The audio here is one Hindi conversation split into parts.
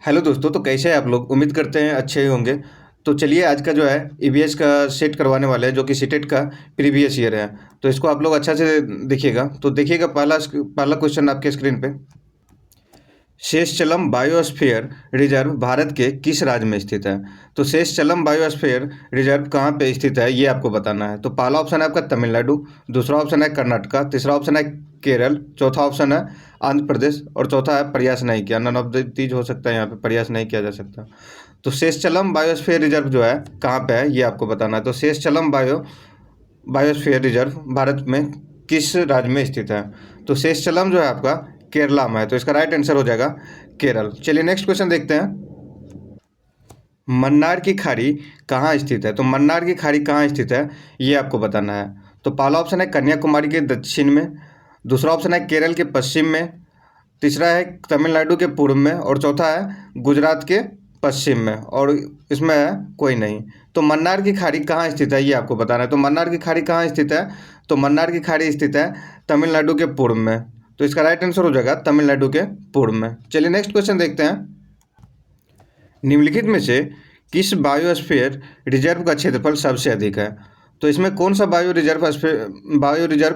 हेलो दोस्तों, तो कैसे हैं आप लोग? उम्मीद करते हैं अच्छे ही होंगे। तो चलिए आज का जो है ईवीएस का सेट करवाने वाले हैं, जो कि सीटेट का प्रीवियस ईयर है। तो इसको आप लोग अच्छा से देखिएगा। तो देखिएगा पहला क्वेश्चन आपके स्क्रीन पे। शेषचलम बायोस्फीयर रिजर्व भारत के किस राज्य में स्थित है? तो शेषचलम बायोस्फीयर रिजर्व कहाँ पे स्थित है, ये आपको बताना है। तो पहला ऑप्शन है आपका तमिलनाडु, दूसरा ऑप्शन है कर्नाटका, तीसरा ऑप्शन है केरल, चौथा ऑप्शन है आंध्र प्रदेश और चौथा है प्रयास नहीं किया। नन ऑफ द तीज हो सकता है, यहाँ पे प्रयास नहीं किया जा सकता। तो शेषचलम बायोस्फीयर रिजर्व जो है कहाँ पे है, ये आपको बताना है। तो शेषचलम बायोस्फीयर रिजर्व भारत में किस राज्य में स्थित है? तो शेषचलम जो है आपका केरला में है। तो इसका राइट आंसर हो जाएगा केरल। चलिए नेक्स्ट क्वेश्चन देखते हैं। मन्नार की खाड़ी कहाँ स्थित है? तो मन्नार की खाड़ी कहाँ स्थित है, ये आपको बताना है। तो पहला ऑप्शन है कन्याकुमारी के दक्षिण में, दूसरा ऑप्शन है केरल के पश्चिम में, तीसरा है तमिलनाडु के पूर्व में और चौथा है गुजरात के पश्चिम में और इसमें है कोई नहीं। तो मन्नार की खाड़ी कहाँ स्थित है, ये आपको बताना है। तो मन्नार की खाड़ी कहाँ स्थित है? तो मन्नार की खाड़ी स्थित है तमिलनाडु के पूर्व में। तो इसका राइट आंसर हो जाएगा तमिलनाडु के पूर्व में। चलिए नेक्स्ट क्वेश्चन देखते हैं। निम्नलिखित में से किस बायोस्फीयर रिजर्व का क्षेत्रफल सबसे अधिक है? तो इसमें कौन सा बायो रिजर्व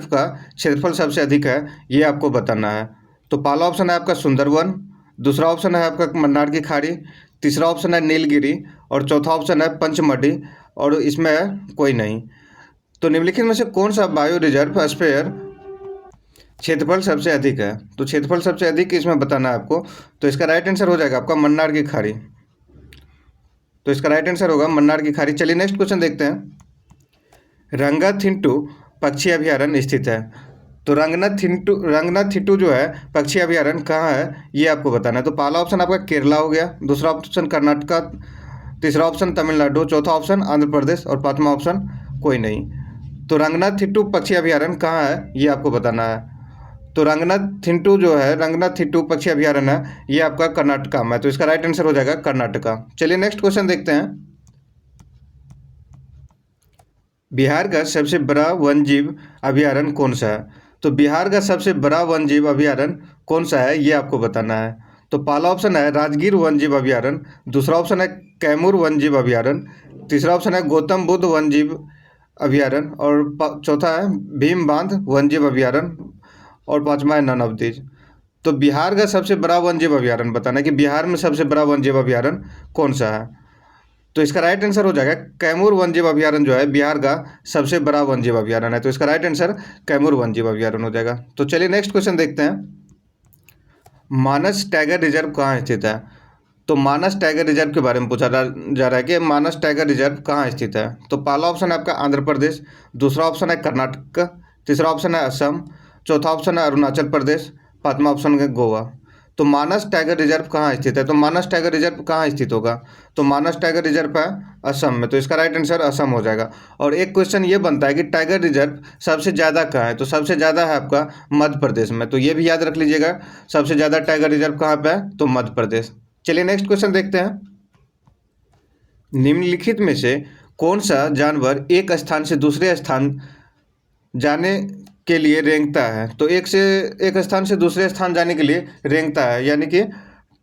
का क्षेत्रफल सबसे अधिक है, ये आपको बताना है। तो पहला ऑप्शन है आपका सुंदरवन, दूसरा ऑप्शन है आपका मन्नार की खाड़ी, तीसरा ऑप्शन है नीलगिरी और चौथा ऑप्शन है पंचमढ़ी और इसमें है कोई नहीं। तो निम्नलिखित में से कौन सा बायो रिजर्व स्फीयर क्षेत्रफल सबसे अधिक है? तो क्षेत्रफल सबसे अधिक इसमें बताना है आपको। तो इसका राइट आंसर हो जाएगा आपका मन्नार की खाड़ी। तो इसका राइट आंसर होगा मन्नार की खाड़ी। चलिए नेक्स्ट क्वेश्चन देखते हैं। रंगनाथिंटू पक्षी अभयारण्य स्थित है। तो रंगनाथिंटू जो है पक्षी अभयारण्य कहाँ है, ये आपको बताना है। तो पहला ऑप्शन आपका केरला हो गया, दूसरा ऑप्शन कर्नाटका, तीसरा ऑप्शन तमिलनाडु, चौथा ऑप्शन आंध्र प्रदेश और पांचवा ऑप्शन कोई नहीं। तो रंगनाथिंटू पक्षी अभयारण्य कहाँ है, ये आपको बताना है। तो रंगनाथिंटू पक्षी अभयारण्य है, ये आपका कर्नाटका में है। तो इसका राइट आंसर हो जाएगा कर्नाटका। चलिए नेक्स्ट क्वेश्चन देखते हैं। बिहार का सबसे बड़ा वन्यजीव अभयारण्य कौन सा है? तो बिहार का सबसे बड़ा वन्यजीव अभयारण्य कौन सा है, ये आपको बताना है। तो पहला ऑप्शन है राजगीर वन्यजीव अभयारण्य, दूसरा ऑप्शन है कैमूर वन्यजीव अभयारण्य, तीसरा ऑप्शन है गौतम बुद्ध वन्यजीव अभयारण्य और चौथा है भीम बांध वन्यजीव अभयारण्य और पांचवा है नन ऑफ दीज। तो बिहार का सबसे बड़ा वन्यजीव अभयारण्य बताना है कि बिहार में सबसे बड़ा वन्यजीव अभयारण्य कौन सा है। तो इसका राइट आंसर हो जाएगा कैमूर वन्यजीव अभयारण्य जो है बिहार का सबसे बड़ा वन्यजीव अभयारण्य है। तो इसका राइट आंसर कैमूर वन्यजीव अभयारण्य हो जाएगा। तो चलिए नेक्स्ट क्वेश्चन देखते हैं। मानस टाइगर रिजर्व कहाँ स्थित है? तो मानस टाइगर रिजर्व के बारे में पूछा जा रहा है कि मानस टाइगर रिजर्व कहाँ स्थित है। तो पहला ऑप्शन है आपका आंध्र प्रदेश, दूसरा ऑप्शन है कर्नाटक, तीसरा ऑप्शन है असम, चौथा ऑप्शन है अरुणाचल प्रदेश, पांचवा ऑप्शन है गोवा। तो मानस टाइगर रिजर्व कहाँ स्थित है? तो मानस टाइगर रिजर्व कहाँ स्थित होगा? तो मानस टाइगर रिजर्व है असम में। तो इसका राइट आंसर असम हो जाएगा। और एक क्वेश्चन ये बनता है कि टाइगर रिजर्व सबसे ज़्यादा कहाँ है? तो सबसे ज़्यादा है आपका मध्य प्रदेश में। तो ये भी याद रख लीजिएगा, सबसे ज़्यादा टाइगर रिजर्व कहाँ पे है? तो मध्य प्रदेश। चलिए नेक्स्ट क्वेश्चन देखते हैं। निम्नलिखित में से कौन सा जानवर एक स्थान से दूसरे स्थान जाने के लिए रेंगता है? तो एक स्थान से दूसरे स्थान जाने के लिए रेंगता है, यानी कि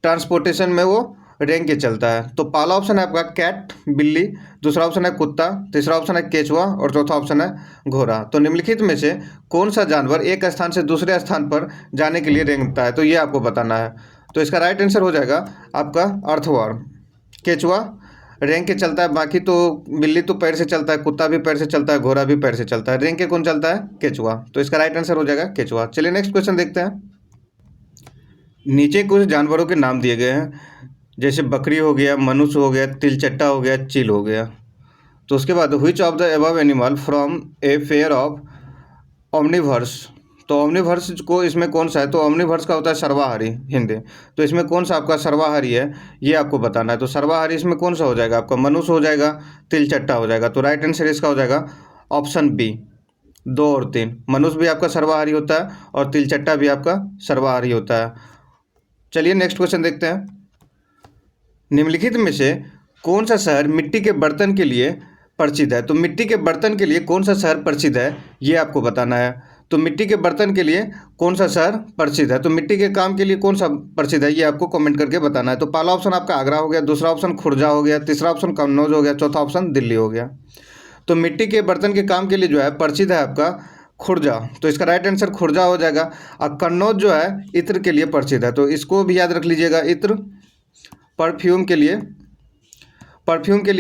ट्रांसपोर्टेशन में वो रेंग के चलता है। तो पहला ऑप्शन है आपका कैट बिल्ली, दूसरा ऑप्शन है कुत्ता, तीसरा ऑप्शन है केचुआ और चौथा ऑप्शन है घोड़ा। तो निम्नलिखित में से कौन सा जानवर एक स्थान से दूसरे स्थान पर जाने के लिए रेंगता है, तो ये आपको बताना है। तो इसका राइट आंसर हो जाएगा आपका अर्थवर्म। केचुआ रेंग के चलता है, बाकी तो बिल्ली तो पैर से चलता है, कुत्ता भी पैर से चलता है, घोड़ा भी पैर से चलता है, रेंग के कौन चलता है? केचुआ। तो इसका राइट आंसर हो जाएगा केचुआ। चलिए नेक्स्ट क्वेश्चन देखते हैं। नीचे कुछ जानवरों के नाम दिए गए हैं, जैसे बकरी हो गया, मनुष्य हो गया, तिलचट्टा हो गया, चील हो गया। तो उसके बाद which of the above animal from a pair of Omniverse. तो ओमनिवर्स को इसमें कौन सा है? तो ओमनिवर्स का होता है सर्वाहारी हिंदी। तो इसमें कौन सा आपका सर्वाहारी है, ये आपको बताना है। तो सर्वाहारी इसमें कौन सा हो जाएगा? आपका मनुष्य हो जाएगा, तिलचट्टा हो जाएगा। तो राइट आंसर इसका हो जाएगा ऑप्शन बी, 2 और 3। मनुष्य भी आपका सर्वाहारी होता है और तिलचट्टा भी आपका सर्वाहारी होता है। चलिए नेक्स्ट क्वेश्चन देखते हैं। निम्नलिखित में से कौन सा शहर मिट्टी के बर्तन के लिए प्रसिद्ध है? तो मिट्टी के बर्तन के लिए कौन सा शहर प्रसिद्ध है, ये आपको बताना है। तो मिट्टी के बर्तन के लिए कौन सा शहर प्रसिद्ध है? तो मिट्टी के काम के लिए कौन सा प्रसिद्ध है, ये आपको कमेंट करके बताना है। तो पहला ऑप्शन आपका आगरा हो गया, दूसरा ऑप्शन खुर्जा हो गया, तीसरा ऑप्शन कन्नौज हो गया, चौथा ऑप्शन दिल्ली हो गया। तो मिट्टी के बर्तन के काम के लिए जो है प्रसिद्ध है आपका खुर्जा, तो इसका राइट आंसर खुर्जा हो जाएगा। और कन्नौज जो है इत्र के लिए प्रसिद्ध है, तो इसको भी याद रख लीजिएगा। इत्र परफ्यूम के लिए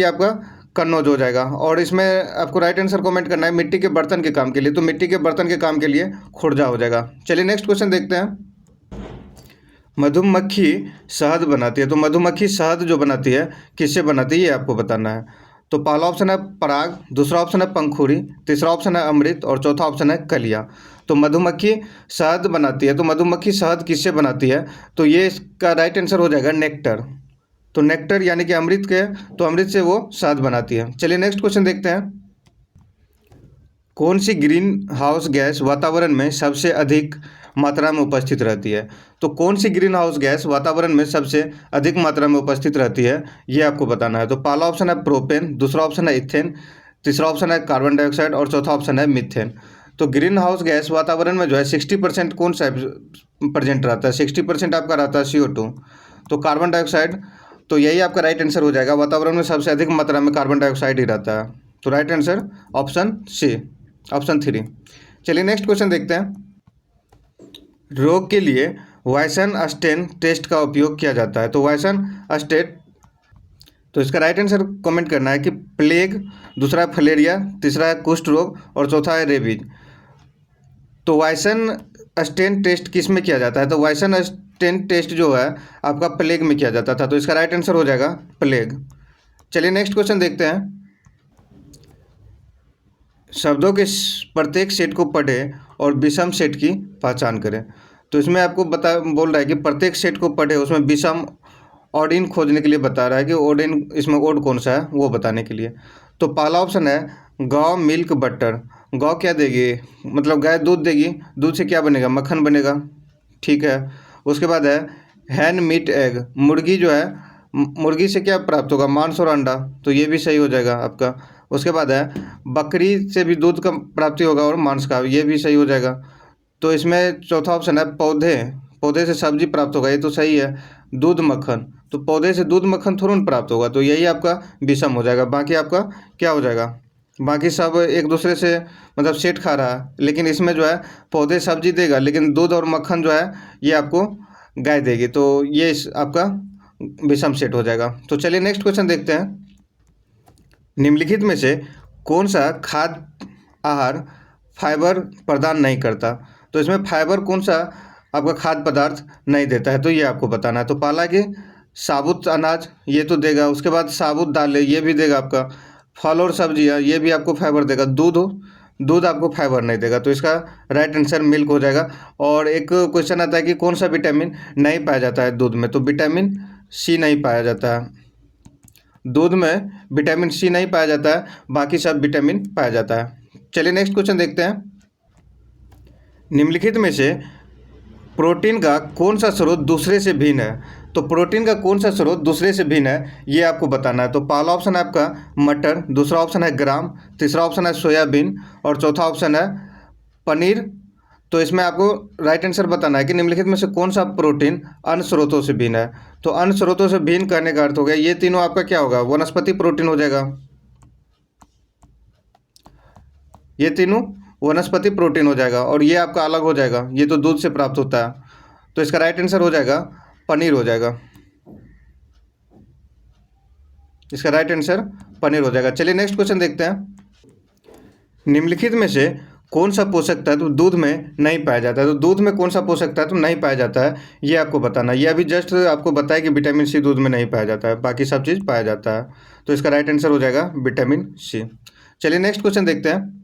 आपका कन्नौज हो जाएगा। और इसमें आपको राइट आंसर कमेंट करना है मिट्टी के बर्तन के काम के लिए, तो मिट्टी के बर्तन के काम के लिए खुर्जा हो जाएगा। चलिए नेक्स्ट क्वेश्चन देखते हैं। मधुमक्खी शहद बनाती है, तो मधुमक्खी शहद जो बनाती है किससे बनाती है, ये आपको बताना है। तो पहला ऑप्शन है पराग, दूसरा ऑप्शन है पंखुड़ी, तीसरा ऑप्शन है अमृत और चौथा ऑप्शन है कलिया। तो मधुमक्खी शहद बनाती है, तो मधुमक्खी शहद किससे बनाती है, तो ये इसका राइट आंसर हो जाएगा नेक्टर। तो नेक्टर यानी कि अमृत के, तो अमृत से वो शहद बनाती है। चलिए नेक्स्ट क्वेश्चन देखते हैं। कौन सी ग्रीन हाउस गैस वातावरण में सबसे अधिक मात्रा में उपस्थित रहती है? तो कौन सी ग्रीन हाउस गैस वातावरण में सबसे अधिक मात्रा में उपस्थित रहती है, ये आपको बताना है। तो पहला ऑप्शन है प्रोपेन, दूसरा ऑप्शन है इथेन, तीसरा ऑप्शन है कार्बन डाइऑक्साइड और चौथा ऑप्शन है मीथेन। तो ग्रीन हाउस गैस वातावरण में जो है 60% कौन सा प्रेजेंट रहता है, 60% आपका रहता है CO2, तो कार्बन डाइऑक्साइड। तो यही आपका राइट आंसर हो जाएगा, वातावरण में सबसे अधिक मात्रा में कार्बन डाइऑक्साइड ही रहता है। तो right answer option C, option 3। चलिए नेक्स्ट क्वेश्चन देखते हैं। रोग के लिए वायसन स्टेन टेस्ट का उपयोग किया जाता है, तो वायसन स्टेट, तो इसका राइट आंसर कमेंट करना है कि प्लेग, दूसरा है फलेरिया, तीसरा है कुष्ठ रोग और चौथा है रेबीज। तो वायसन स्टेन टेस्ट किस में किया जाता है, तो वायसन स्टेन टेस्ट जो है आपका प्लेग में किया जाता था, तो इसका राइट आंसर हो जाएगा प्लेग। चलिए नेक्स्ट क्वेश्चन देखते हैं। शब्दों के प्रत्येक सेट को पढ़ें और विषम सेट की पहचान करें। तो इसमें आपको बोल रहा है कि प्रत्येक सेट को पढ़े, उसमें विषम ओडिन खोजने के लिए बता रहा है कि ओडिन, इसमें ओड कौन सा है वो बताने के लिए। तो पहला ऑप्शन है गौ मिल्क बटर। गौ क्या देगी, मतलब गाय दूध देगी, दूध से क्या बनेगा, मक्खन बनेगा, ठीक है। उसके बाद है हैन मीट एग, मुर्गी जो है, मुर्गी से क्या प्राप्त होगा, मांस और अंडा, तो ये भी सही हो जाएगा आपका। उसके बाद है बकरी से भी दूध का प्राप्ति होगा और मांस का, ये भी सही हो जाएगा। तो इसमें चौथा ऑप्शन है पौधे से सब्जी प्राप्त होगा, ये तो सही है। दूध मक्खन, तो पौधे से दूध मक्खन थोड़ा प्राप्त होगा, तो यही आपका विषम हो जाएगा। बाकी आपका क्या हो जाएगा, बाकी सब एक दूसरे से मतलब सेट खा रहा है, लेकिन इसमें जो है पौधे सब्जी देगा, लेकिन दूध और मक्खन जो है ये आपको गाय देगी, तो ये आपका विषम सेट हो जाएगा। तो चलिए नेक्स्ट क्वेश्चन देखते हैं। निम्नलिखित में से कौन सा खाद्य आहार फाइबर प्रदान नहीं करता? तो इसमें फाइबर कौन सा आपका खाद्य पदार्थ नहीं देता है, तो ये आपको बताना है। तो पहला कि साबुत अनाज, ये तो देगा। उसके बाद साबुत दालें, ये भी देगा आपका। फल और सब्जियाँ, ये भी आपको फाइबर देगा। दूध आपको फाइबर नहीं देगा, तो इसका राइट आंसर मिल्क हो जाएगा। और एक क्वेश्चन आता है कि कौन सा विटामिन नहीं पाया जाता है दूध में, तो विटामिन सी नहीं पाया जाता है। दूध में विटामिन सी नहीं पाया जाता है, बाकी सब विटामिन पाया जाता है। चलिए नेक्स्ट क्वेश्चन देखते हैं। निम्नलिखित में से प्रोटीन का कौन सा स्रोत दूसरे से भिन्न है? तो प्रोटीन का कौन सा स्रोत दूसरे से भिन्न है, ये आपको बताना है। तो पहला ऑप्शन है आपका मटर, दूसरा ऑप्शन है ग्राम, तीसरा ऑप्शन है सोयाबीन और चौथा ऑप्शन है पनीर। तो इसमें आपको राइट आंसर बताना है कि निम्नलिखित में से कौन सा प्रोटीन अन्य स्रोतों से भिन्न है। तो अन्य स्रोतों से भिन्न करने का अर्थ हो गया ये तीनों आपका क्या होगा, वनस्पति प्रोटीन हो जाएगा। ये तीनों वनस्पति प्रोटीन हो जाएगा और ये आपका अलग हो जाएगा, ये तो दूध से प्राप्त होता है। तो इसका राइट आंसर हो जाएगा पनीर हो जाएगा। इसका राइट आंसर पनीर हो जाएगा। चलिए नेक्स्ट क्वेश्चन देखते हैं। निम्नलिखित में से कौन सा पोषक तत्व दूध में नहीं पाया जाता है? तो दूध में कौन सा पोषक तत्व नहीं पाया जाता है, ये आपको बताना है। ये अभी जस्ट आपको बताया कि विटामिन सी दूध में नहीं पाया जाता है, बाकी सब चीज़ पाया जाता है। तो इसका राइट आंसर हो जाएगा विटामिन सी। चलिए नेक्स्ट क्वेश्चन देखते हैं।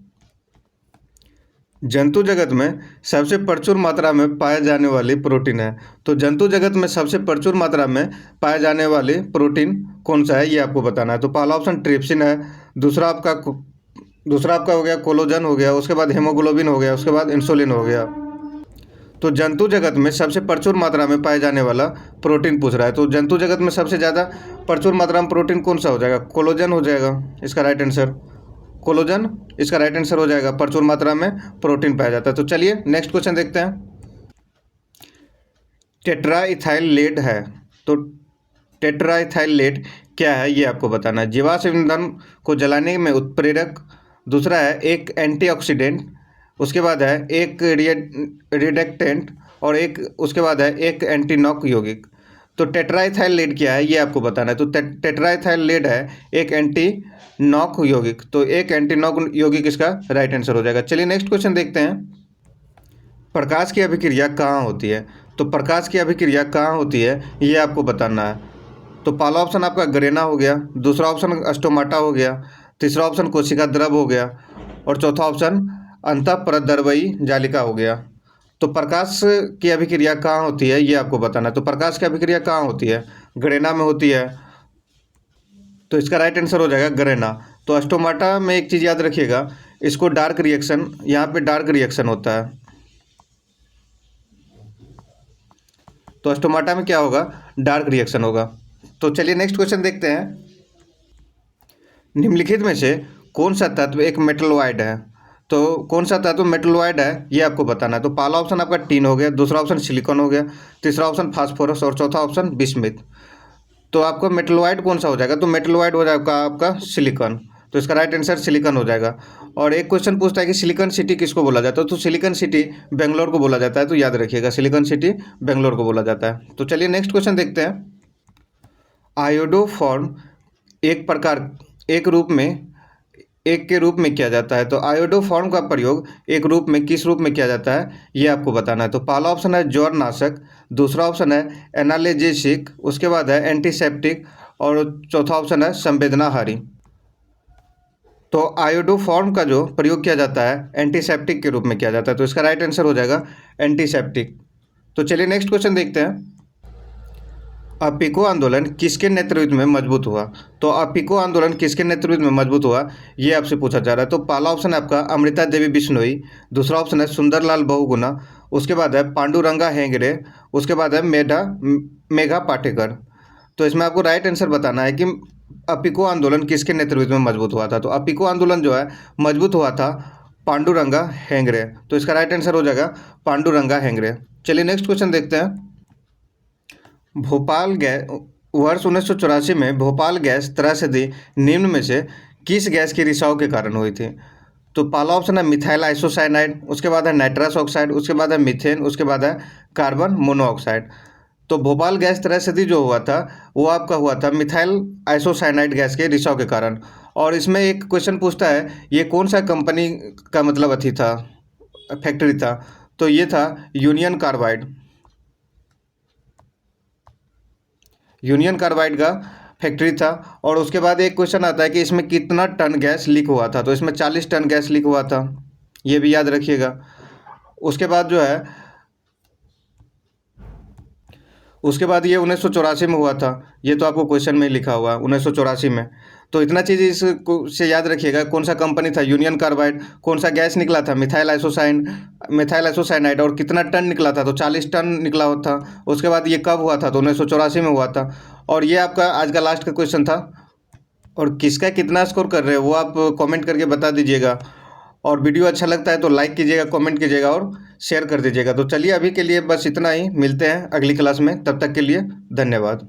जंतु जगत में सबसे प्रचुर मात्रा में पाए जाने वाली प्रोटीन है। तो जंतु जगत में सबसे प्रचुर मात्रा में पाए जाने वाली प्रोटीन कौन सा है, ये आपको बताना है। तो पहला ऑप्शन ट्रिप्सिन है, दूसरा आपका हो गया कोलोजन हो गया, उसके बाद हेमोग्लोबिन हो गया, उसके बाद इंसुलिन हो गया। तो जंतु जगत में सबसे प्रचुर मात्रा में पाए जाने वाला प्रोटीन पूछ रहा है। तो जंतु जगत में सबसे ज़्यादा प्रचुर मात्रा में प्रोटीन कौन सा हो जाएगा, कोलोजन हो जाएगा। इसका राइट आंसर कोलोजन इसका राइट आंसर हो जाएगा। प्रचुर मात्रा में प्रोटीन पाया जाता है। तो चलिए नेक्स्ट क्वेश्चन देखते हैं। टेट्राइथाइल लेड है, तो टेट्राइथाइल लेड क्या है ये आपको बताना है। जीवाश्म ईंधन को जलाने में उत्प्रेरक, दूसरा है एक एंटीऑक्सीडेंट, उसके बाद है एक रिडक्टेंट और एक उसके बाद है एक एंटी नॉक यौगिक। तो टेट्राइथाइल लेड क्या है ये आपको बताना है। तो टेट्राइथाइल लेड है एक एंटी नॉक यौगिक, तो एक एंटी नॉक यौगिक इसका राइट आंसर हो जाएगा। चलिए नेक्स्ट क्वेश्चन देखते हैं। प्रकाश की अभिक्रिया कहाँ होती है, तो प्रकाश की अभिक्रिया कहाँ होती है ये आपको बताना है। तो पहला ऑप्शन आपका गरेना हो गया, दूसरा ऑप्शन स्टोमाटा हो गया, तीसरा ऑप्शन कोशिका द्रव हो गया और चौथा ऑप्शन अंतःपरद्रव्यी जालिका हो गया। तो प्रकाश की अभिक्रिया कहाँ होती है ये आपको बताना है। तो प्रकाश की अभिक्रिया कहाँ होती है, गरेना में होती है, तो इसका राइट आंसर हो जाएगा गरेना। तो स्टोमाटा में एक चीज़ याद रखिएगा, इसको डार्क रिएक्शन, यहाँ पे डार्क रिएक्शन होता है। तो स्टोमाटा में क्या होगा, डार्क रिएक्शन होगा। तो चलिए नेक्स्ट क्वेश्चन देखते हैं। निम्नलिखित में से कौन सा तत्व एक मेटलॉइड है, तो कौन सा तत्व मेटलॉइड है ये आपको बताना है। तो पहला ऑप्शन आपका टीन हो गया, दूसरा ऑप्शन सिलिकॉन हो गया, तीसरा ऑप्शन फास्फोरस और चौथा ऑप्शन बिस्मिथ। तो आपका मेटलॉइड कौन सा हो जाएगा, तो मेटलॉइड हो जाएगा आपका सिलिकॉन। तो इसका राइट आंसर सिलिकॉन हो जाएगा। और एक क्वेश्चन पूछता है कि सिलिकॉन सिटी किसको बोला जाता है, तो सिलिकॉन सिटी बेंगलोर को बोला जाता है। तो याद रखिएगा सिलिकॉन सिटी बेंगलोर को बोला जाता है। तो चलिए नेक्स्ट क्वेश्चन देखते हैं। आयोडोफॉर्म एक प्रकार एक रूप में एक के रूप में किया जाता है। तो आयोडोफॉर्म का प्रयोग एक रूप में किस रूप में किया जाता है ये आपको बताना है। तो पहला ऑप्शन है ज्वरनाशक, दूसरा ऑप्शन है एनाल्जेसिक, उसके बाद है एंटीसेप्टिक और चौथा ऑप्शन है संवेदनाहारी। तो आयोडोफॉर्म का जो प्रयोग किया जाता है एंटीसेप्टिक के रूप में किया जाता है। तो इसका राइट आंसर हो जाएगा एंटीसेप्टिक। तो चलिए नेक्स्ट क्वेश्चन देखते हैं। अपिको आंदोलन किसके नेतृत्व में मजबूत हुआ, तो अपिको आंदोलन किसके नेतृत्व में मजबूत हुआ ये आपसे पूछा जा रहा है। तो पहला ऑप्शन है आपका अमृता देवी बिश्नोई, दूसरा ऑप्शन है सुंदरलाल बहुगुणा, उसके बाद है पांडुरंगा हेगड़े, उसके बाद है मेघा पाटेकर। तो इसमें आपको राइट आंसर बताना है कि अपिको आंदोलन किसके नेतृत्व में मजबूत हुआ था। तो अपिको आंदोलन जो है मजबूत हुआ था पांडुरंगा हेगड़े। तो इसका राइट आंसर हो जाएगा पांडुरंगा हेगड़े। चलिए नेक्स्ट क्वेश्चन देखते हैं। भोपाल गैस वर्ष 1984 में भोपाल गैस त्रासदी निम्न में से किस गैस के रिसाव के कारण हुई थी। तो पहला ऑप्शन है मिथाइल आइसोसाइनाइड, उसके बाद है नाइट्रस ऑक्साइड, उसके बाद है मीथेन, उसके बाद है कार्बन मोनोऑक्साइड। तो भोपाल गैस त्रासदी जो हुआ था वो आपका हुआ था मिथाइल आइसोसाइनाइड गैस के रिसाव के कारण। और इसमें एक क्वेश्चन पूछता है ये कौन सा कंपनी का मतलब अथी था, फैक्ट्री था, तो ये था यूनियन कार्बाइड का फैक्ट्री था। और उसके बाद एक क्वेश्चन आता है कि इसमें कितना टन गैस लीक हुआ था, तो इसमें 40 टन गैस लीक हुआ था, ये भी याद रखिएगा। उसके बाद जो है उसके बाद ये 1984 में हुआ था, ये तो आपको क्वेश्चन में ही लिखा हुआ है 1984 में। तो इतना चीज़ इस से याद रखिएगा, कौन सा कंपनी था यूनियन कार्बाइड, कौन सा गैस निकला था मिथाइल आइसोसाइनाइड और कितना टन निकला था, तो 40 टन निकला हुआ था। उसके बाद ये कब हुआ था, तो 1984 में हुआ था। और ये आपका आज का लास्ट का क्वेश्चन था। और किसका कितना स्कोर कर रहे हो वो आप कमेंट करके बता दीजिएगा। और वीडियो अच्छा लगता है तो लाइक कीजिएगा, कमेंट कीजिएगा और शेयर कर दीजिएगा। तो चलिए अभी के लिए बस इतना ही, मिलते हैं अगली क्लास में, तब तक के लिए धन्यवाद।